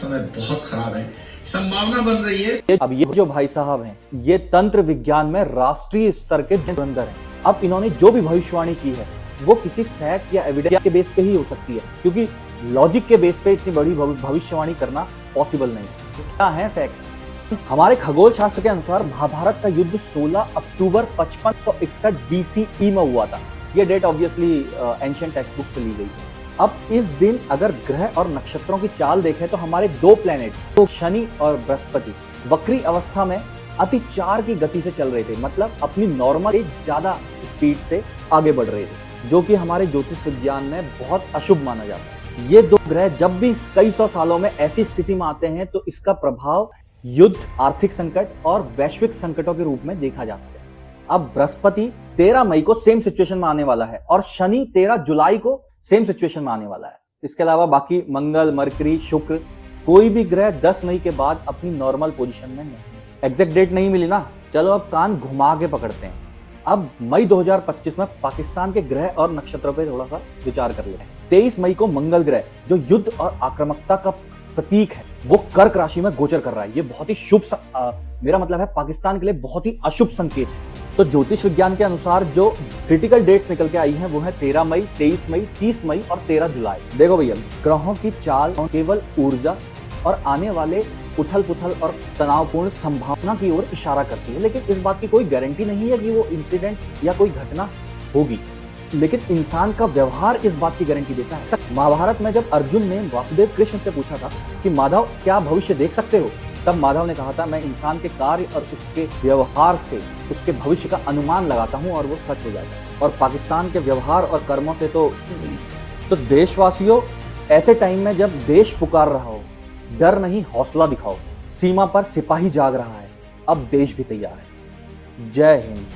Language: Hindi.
समय बहुत खराब है, संभावना बन रही है। अब ये जो भाई साहब हैं, ये तंत्र विज्ञान में राष्ट्रीय स्तर के धुरंधर हैं। अब इन्होंने जो भी भविष्यवाणी की है वो किसी फैक्ट या एविडेंस के बेस पे ही हो सकती है, क्योंकि लॉजिक के बेस पे इतनी बड़ी भविष्यवाणी करना पॉसिबल नहीं। तो क्या है फैक्ट्स? हमारे खगोल शास्त्र के अनुसार महाभारत का युद्ध 16 अक्टूबर 5561 BCE में हुआ था। ये date obviously ancient textbook से ली गई है। अब इस दिन अगर ग्रह और नक्षत्रों की चाल देखें तो हमारे दो प्लेनेट, तो शनि और बृहस्पति, वक्री अवस्था में अति 4 की गति से चल रहे थे, मतलब अपनी नॉर्मल से ज्यादा स्पीड से आगे बढ़ रहे थे, जो कि हमारे ज्योतिष विज्ञान में बहुत अशुभ माना जाता है। ये दो ग्रह जब भी कई सौ सालों में ऐसी स्थिति में आते हैं तो इसका प्रभाव युद्ध, आर्थिक संकट और वैश्विक संकटों के रूप में देखा जाता है। अब बृहस्पति 13 मई को सेम सिचुएशन में आने वाला है और शनि 13 जुलाई को सेम सिचुएशन में आने वाला है। इसके अलावा बाकी मंगल, मरकरी, शुक्र, कोई भी ग्रह 10 मई के बाद अपनी नॉर्मल पोजीशन में नहीं। एग्जैक्ट डेट नहीं मिली ना, चलो अब कान घुमा के पकड़ते हैं। अब मई 2025 में पाकिस्तान के ग्रह और नक्षत्रों पर थोड़ा सा विचार कर लेते हैं। 23 मई को मंगल ग्रह, जो युद्ध और आक्रामकता का प्रतीक है, वो कर्क राशि में गोचर कर रहा है। ये बहुत ही शुभ, मेरा मतलब है पाकिस्तान के लिए बहुत ही अशुभ संकेत है। तो ज्योतिष विज्ञान के अनुसार जो क्रिटिकल डेट्स निकल के आई हैं वो है 13 मई, 23 मई, 30 मई और 13 जुलाई। देखो भैया, ग्रहों की चाल केवल ऊर्जा और आने वाले उथल पुथल और तनावपूर्ण संभावना की ओर इशारा करती है, लेकिन इस बात की कोई गारंटी नहीं है कि वो इंसिडेंट या कोई घटना होगी। लेकिन इंसान का व्यवहार इस बात की गारंटी देता है। महाभारत में जब अर्जुन ने वासुदेव कृष्ण से पूछा था कि माधव क्या भविष्य देख सकते हो, तब माधव ने कहा था मैं इंसान के कार्य और उसके व्यवहार से उसके भविष्य का अनुमान लगाता हूं और वो सच हो जाएगा। और पाकिस्तान के व्यवहार और कर्मों से तो देशवासियों, ऐसे टाइम में जब देश पुकार रहा हो, डर नहीं हौसला दिखाओ। सीमा पर सिपाही जाग रहा है, अब देश भी तैयार है। जय हिंद।